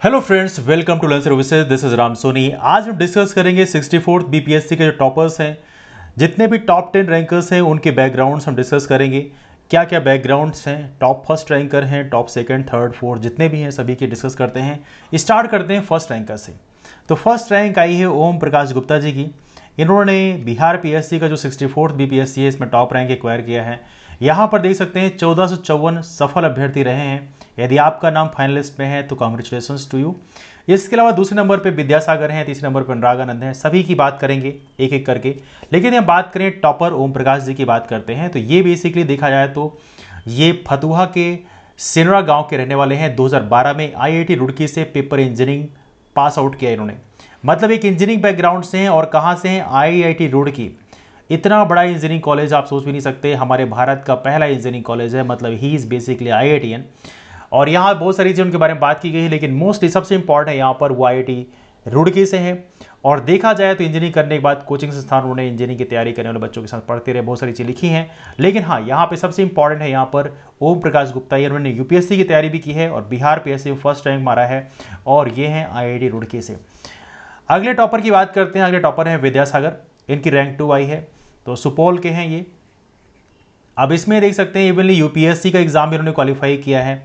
Hello friends, welcome to learn services. This is Ram Soni. आज हम discuss करेंगे 64th बीपीएससी के जो टॉपर्स हैं, जितने भी टॉप 10 रैंकर्स हैं, उनके बैकग्राउंड्स हम डिस्कस करेंगे। क्या क्या बैकग्राउंड्स हैं, टॉप फर्स्ट रैंकर हैं, टॉप सेकंड, थर्ड, फोर्थ, जितने भी हैं सभी की डिस्कस करते हैं। स्टार्ट करते हैं फर्स्ट रैंकर से। तो फर्स्ट रैंक आई है ओम प्रकाश गुप्ता जी की। इन्होंने बिहार पीएससी का जो 64th बीपीएससी है, इसमें टॉप रैंक एक्वायर किया है। यहाँ पर देख सकते हैं 1454 सफल अभ्यर्थी रहे हैं। यदि आपका नाम फाइनलिस्ट में है तो कांग्रेचुलेशंस टू यू। इसके अलावा दूसरे नंबर पे विद्यासागर हैं, तीसरे नंबर पर अनुरागानंद हैं। सभी की बात करेंगे एक एक करके, लेकिन हम बात करें टॉपर ओम प्रकाश जी की बात करते हैं। तो ये बेसिकली देखा जाए तो ये फतुहा के सिनरा गांव के रहने वाले हैं। 2012 में आईआईटी रुड़की से पेपर इंजीनियरिंग पास आउट किया इन्होंने। मतलब एक इंजीनियरिंग बैकग्राउंड से हैं। और कहाँ से हैं? आईआईटी रुड़की। इतना बड़ा इंजीनियरिंग कॉलेज आप सोच भी नहीं सकते। हमारे भारत का पहला इंजीनियरिंग कॉलेज है। मतलब ही इज़ बेसिकली आईआईटीएन। और यहाँ बहुत सारी चीज़ उनके बारे में बात की गई है, लेकिन मोस्टली सबसे इंपॉर्टेंट है यहाँ पर वो आईआईटी रुड़की से है। और देखा जाए तो इंजीनियरिंग करने के बाद कोचिंग संस्थान उन्होंने इंजीनियरिंग की तैयारी करने वाले बच्चों के साथ पढ़ते रहे, बहुत सारी चीज़ लिखी हैं। लेकिन हाँ, यहाँ पे सबसे इंपॉर्टेंट है यहाँ पर ओम प्रकाश गुप्ता। ये उन्होंने यूपीएससी की तैयारी भी की है और बिहार पीएससी में फर्स्ट रैंक मारा है, और ये हैं आईआईटी रुड़की से। अगले टॉपर की बात करते हैं। अगले टॉपर हैं विद्यासागर। इनकी रैंक 2 आई है, तो सुपौल के हैं ये। अब इसमें देख सकते हैं इवनली यूपीएससी का एग्जाम भी इन्होंने क्वालिफाई किया है।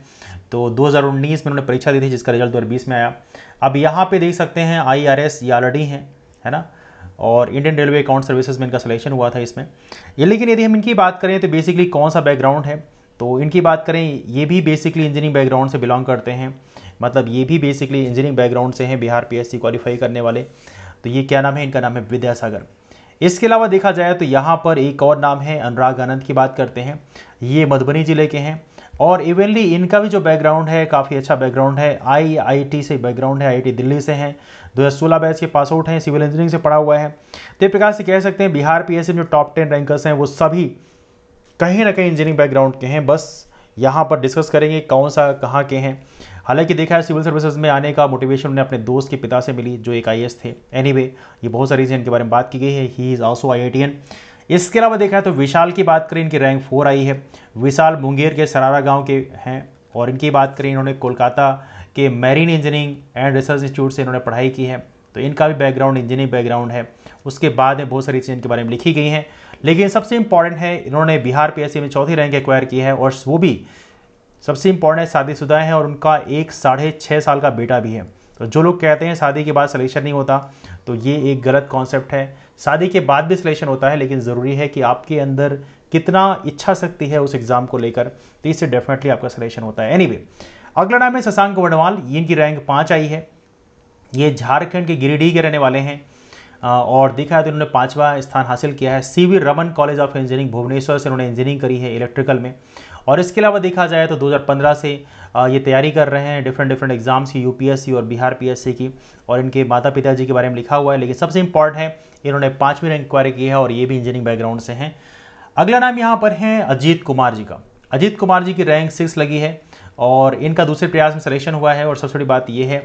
तो 2019 में उन्होंने परीक्षा दी थी, जिसका रिजल्ट 2020 में आया। अब यहाँ पे देख सकते हैं आईआरएस ये ऑलरेडी हैं, है ना, और इंडियन रेलवे अकाउंट सर्विसेज में इनका सिलेक्शन हुआ था इसमें ये। लेकिन यदि हम इनकी बात करें तो बेसिकली कौन सा बैकग्राउंड है, तो इनकी बात करें ये भी बेसिकली इंजीनियरिंग बैकग्राउंड से बिलोंग करते हैं। मतलब ये भी बेसिकली इंजीनियरिंग बैकग्राउंड से हैं, बिहार पीएससी क्वालिफाई करने वाले। तो ये क्या नाम है? इनका नाम है विद्यासागर। इसके अलावा देखा जाए तो यहाँ पर एक और नाम है, अनुरागानंद की बात करते हैं। ये मधुबनी जिले के हैं, और इवनली इनका भी जो बैकग्राउंड है काफ़ी अच्छा बैकग्राउंड है। आईआईटी से बैकग्राउंड है, आईआईटी दिल्ली से हैं। 2016 बैच के पास आउट हैं, सिविल इंजीनियरिंग से पढ़ा हुआ है। तो एक प्रकार से कह सकते हैं बिहार पीएससी में जो टॉप 10 रैंकर्स हैं वो सभी कहीं ना कहीं इंजीनियरिंग बैकग्राउंड के हैं। बस यहाँ पर डिस्कस करेंगे कौन सा कहाँ के हैं। हालांकि देखा है सिविल सर्विसेज में आने का मोटिवेशन उन्हें अपने दोस्त के पिता से मिली, जो एक आईएएस थे। एनीवे, ये बहुत सारी चीज़ इनके बारे में बात की गई है। He is also IITian. इसके अलावा देखा है तो विशाल की बात करें, इनकी रैंक 4 आई है। विशाल मुंगेर के सरारा गाँव के हैं, और इनकी बात करें इन्होंने कोलकाता के marine engineering and research institute से इन्होंने पढ़ाई की है। तो इनका भी बैकग्राउंड इंजीनियरिंग बैकग्राउंड है। उसके बाद में बहुत सारी चीज़ें इनके बारे में लिखी गई हैं, लेकिन सबसे इंपॉर्टेंट है इन्होंने बिहार पीएससी में 4थी रैंक एक्वायर की है। और वो भी सबसे इंपॉर्टेंट है शादीशुदा है, और उनका एक 6.5 साल का बेटा भी है। तो जो लोग कहते हैं शादी के बाद सिलेक्शन नहीं होता, तो ये एक गलत कॉन्सेप्ट है। शादी के बाद भी सिलेक्शन होता है, लेकिन ज़रूरी है कि आपके अंदर कितना इच्छा शक्ति है उस एग्ज़ाम को लेकर, तो इससे डेफिनेटली आपका सिलेक्शन होता है। एनीवे, अगला नाम है शशांक वर्णवाल। इनकी रैंक 5 आई है। ये झारखंड के गिरिडीह के रहने वाले हैं, और देखा है तो इन्होंने 5वां स्थान हासिल किया है। CV Raman college of engineering Bhubaneswar से इन्होंने इंजीनियरिंग करी है इलेक्ट्रिकल में। और इसके अलावा देखा जाए तो 2015 से ये तैयारी कर रहे हैं डिफरेंट एग्जाम्स की, यूपीएससी और बिहार पीएससी की। और इनके माता पिता जी के बारे में लिखा हुआ है, लेकिन सबसे इंपॉर्टेंट है इन्होंने 5वीं रैंक एक्वायर की है, और ये भी इंजीनियरिंग बैकग्राउंड से हैं। अगला नाम यहाँ पर है अजीत कुमार जी का। अजीत कुमार जी की रैंक 6 लगी है, और इनका दूसरे प्रयास में सिलेक्शन हुआ है। और सबसे बड़ी बात यह है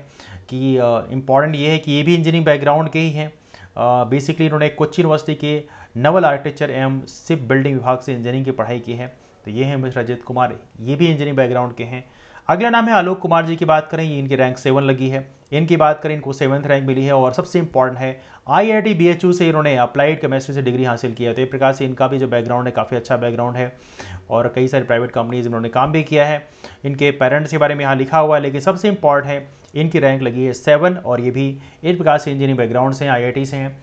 कि इम्पॉर्टेंट ये है कि ये भी इंजीनियरिंग बैकग्राउंड के ही हैं। बेसिकली इन्होंने कोच्चि यूनिवर्सिटी के नवल आर्किटेक्चर एवं शिप बिल्डिंग विभाग से इंजीनियरिंग की पढ़ाई की है। तो ये हैं मिस्टर अजीत कुमार, ये भी इंजीनियरिंग बैकग्राउंड के हैं। अगला नाम है आलोक कुमार जी की बात करें, ये इनकी रैंक 7 लगी है। इनकी बात करें, इनको 7th रैंक मिली है। और सबसे इंपॉर्टेंट है आईआईटी बीएचयू से इन्होंने अप्लाइड केमिस्ट्री से डिग्री हासिल किया है। तो एक प्रकार से इनका भी जो बैकग्राउंड है काफ़ी अच्छा बैकग्राउंड है, और कई सारी प्राइवेट कंपनीज इन्होंने काम भी किया है। इनके पेरेंट्स के बारे में यहाँ लिखा हुआ है, लेकिन सबसे इंपॉर्टेंट है इनकी रैंक लगी है 7, और ये भी एक प्रकार से इंजीनियरिंग बैकग्राउंड से हैं, आईआईटी से हैं।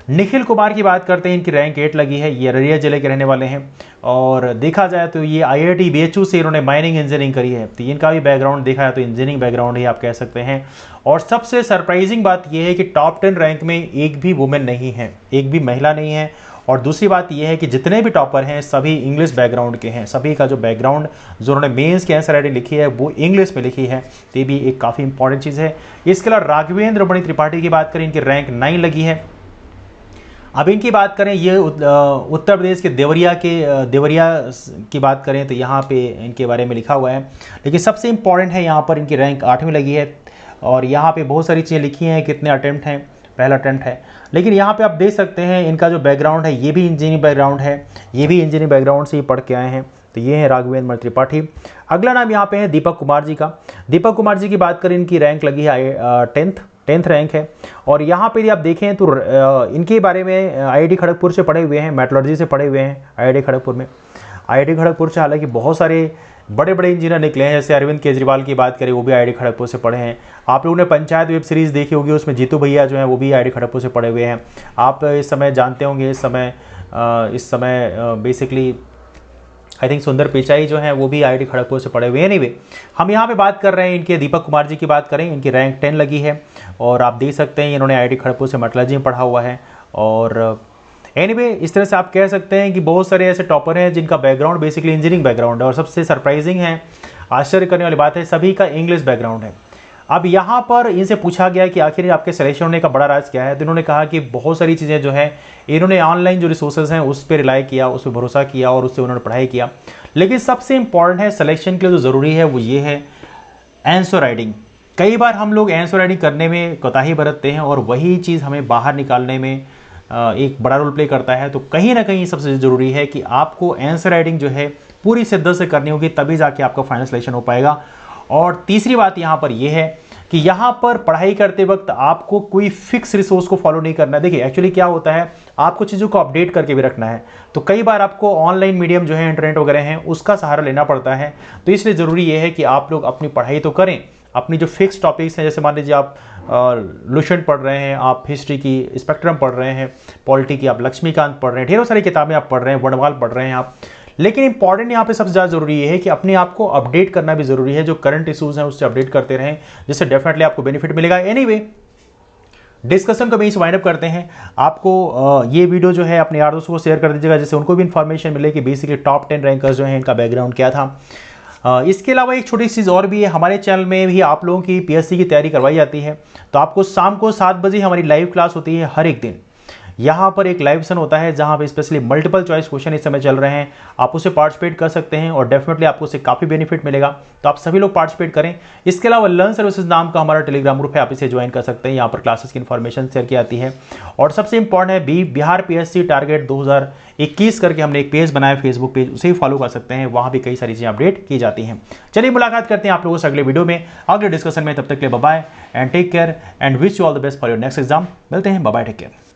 निखिल कुमार की बात करते हैं, इनकी रैंक 8 लगी है। ये अररिया जिले के रहने वाले हैं, और देखा जाए तो ये आईआईटी बीएचयू से इन्होंने माइनिंग इंजीनियरिंग करी है। तो इनका भी बैकग्राउंड देखा जाए तो इंजीनियरिंग बैकग्राउंड ही आप कह सकते हैं। और सबसे सरप्राइजिंग बात यह है कि टॉप 10 रैंक में एक भी वुमेन नहीं है, एक भी महिला नहीं है। और दूसरी बात यह है कि जितने भी टॉपर हैं सभी इंग्लिश बैकग्राउंड के हैं। सभी का जो बैकग्राउंड, जो उन्होंने मेंस की आंसर राइटिंग लिखी है वो इंग्लिश में लिखी है। तो ये भी एक काफ़ी इंपॉर्टेंट चीज़ है। इसके अलावा राघवेंद्र मणि त्रिपाठी की बात करें, इनकी रैंक 9 लगी है। अब इनकी बात करें, ये उत्तर प्रदेश के देवरिया की बात करें तो यहाँ पे इनके बारे में लिखा हुआ है। लेकिन सबसे इंपॉर्टेंट है यहाँ पर इनकी रैंक 8वीं लगी है। और यहाँ पे बहुत सारी चीज़ें लिखी हैं, कितने अटेम्प्ट हैं, पहला अटेम्प्ट है। लेकिन यहाँ पे आप देख सकते हैं इनका जो बैकग्राउंड है ये भी इंजीनियरिंग बैकग्राउंड है। ये भी इंजीनियरिंग बैकग्राउंड से ही पढ़ के आए हैं। तो ये है राघवेंद्र त्रिपाठी। अगला नाम यहाँ पे है दीपक कुमार जी का। दीपक कुमार जी की बात करें, इनकी रैंक लगी है 10th रैंक है। और यहाँ पे यदि आप देखें तो इनके बारे में IIT खड़गपुर से पढ़े हुए हैं, मेट्रोलॉजी से पढ़े हुए हैं IIT खड़गपुर में। IIT खड़गपुर से हालांकि बहुत सारे बड़े बड़े इंजीनियर निकले हैं, जैसे अरविंद केजरीवाल की बात करें वो भी IIT खड़गपुर से पढ़े हैं। आप लोगों ने पंचायत वेब सीरीज़ देखी होगी, उसमें जीतू भैया जो हैं वो भी IIT खड़गपुर से पढ़े हुए हैं। आप इस समय जानते होंगे, इस समय बेसिकली आई थिंक सुंदर पिचाई जो हैं वो भी IIT खड़गपुर से पढ़े हुए हैं। एनीवे, हम यहाँ पे बात कर रहे हैं इनके दीपक कुमार जी की बात करें, इनकी रैंक 10 लगी है। और आप देख सकते हैं इन्होंने IIT खड़गपुर से मेट्रोलॉजी में पढ़ा हुआ है। और एनीवे, इस तरह से आप कह सकते हैं कि बहुत सारे ऐसे टॉपर हैं जिनका बैकग्राउंड बेसिकली इंजीनियरिंग बैकग्राउंड है। और सबसे सरप्राइजिंग है, आश्चर्य करने वाली बात है, सभी का इंग्लिश बैकग्राउंड है। अब यहाँ पर इनसे पूछा गया कि आखिर आपके सिलेक्शन होने का बड़ा राज क्या है, तो इन्होंने कहा कि बहुत सारी चीज़ें जो हैं इन्होंने ऑनलाइन जो रिसोर्सेज हैं उस पर रिलाई किया, उस पर भरोसा किया और उससे उन्होंने पढ़ाई किया। लेकिन सबसे इंपॉर्टेंट है सिलेक्शन के लिए जो ज़रूरी है वो ये है आंसर राइटिंग। कई बार हम लोग आंसर राइटिंग करने में कोताही बरतते हैं और वही चीज़ हमें बाहर निकालने में एक बड़ा रोल प्ले करता है। तो कहीं ना कहीं सबसे ज़रूरी है कि आपको आंसर राइटिंग जो है पूरी शिद्दत से करनी होगी, तभी जाके आपका फाइनल सिलेक्शन हो पाएगा। और तीसरी बात यहाँ पर यह है कि यहाँ पर पढ़ाई करते वक्त आपको कोई फिक्स रिसोर्स को फॉलो नहीं करना है। देखिए एक्चुअली क्या होता है, आपको चीज़ों को अपडेट करके भी रखना है। तो कई बार आपको ऑनलाइन मीडियम जो है इंटरनेट वगैरह हैं उसका सहारा लेना पड़ता है। तो इसलिए ज़रूरी ये है कि आप लोग अपनी पढ़ाई तो करें, अपनी जो फिक्स टॉपिक्स हैं, जैसे मान लीजिए आप लुसेंट पढ़ रहे हैं, आप हिस्ट्री की स्पेक्ट्रम पढ़ रहे हैं, पॉलिटी की आप लक्ष्मीकांत पढ़ रहे हैं, ढेरों सारी किताबें आप पढ़ रहे हैं, वर्णमाल पढ़ रहे हैं आप। लेकिन इंपॉर्टेंट यहाँ पे सबसे ज़्यादा जरूरी ये है कि अपने आप को अपडेट करना भी जरूरी है। जो करंट इशूज़ हैं उससे अपडेट करते रहें, जिससे डेफिनेटली आपको बेनिफिट मिलेगा। एनीवे, डिस्कशन को वहीं से वाइंड अप करते हैं। आपको ये वीडियो जो है अपने यार दोस्तों को शेयर कर दीजिएगा, जिससे उनको भी इन्फॉर्मेशन मिले कि बेसिकली टॉप 10 रैंकर्स जो हैं इनका बैकग्राउंड क्या था। इसके अलावा एक छोटी चीज़ और भी है, हमारे चैनल में भी आप लोगों की PSC की तैयारी करवाई जाती है। तो आपको शाम को 7 बजे हमारी लाइव क्लास होती है हर एक दिन। यहाँ पर एक लाइव सेशन होता है जहाँ पे स्पेशली मल्टीपल चॉइस क्वेश्चन इस समय चल रहे हैं, आप उसे पार्टिसिपेट कर सकते हैं और डेफिनेटली आपको उससे काफ़ी बेनिफिट मिलेगा। तो आप सभी लोग पार्टिसिपेट करें। इसके अलावा लर्न सर्विसेज नाम का हमारा टेलीग्राम ग्रुप है, आप इसे ज्वाइन कर सकते हैं। यहाँ पर क्लासेस की इन्फॉर्मेशन शेयर की जाती है। और सबसे इंपॉर्टेंट है बिहार PSC टारगेट 2021 करके हमने एक पेज बनाया फेसबुक पेज, उसे ही फॉलो कर सकते हैं, वहाँ भी कई सारी चीज़ें अपडेट की जाती हैं। चलिए मुलाकात करते हैं आप लोगों से अगले वीडियो में, अगले डिस्कशन में। तब तक के लिए bye bye and take care and wish you all the best for your next exam. मिलते हैं, बाय बाय, टेक केयर।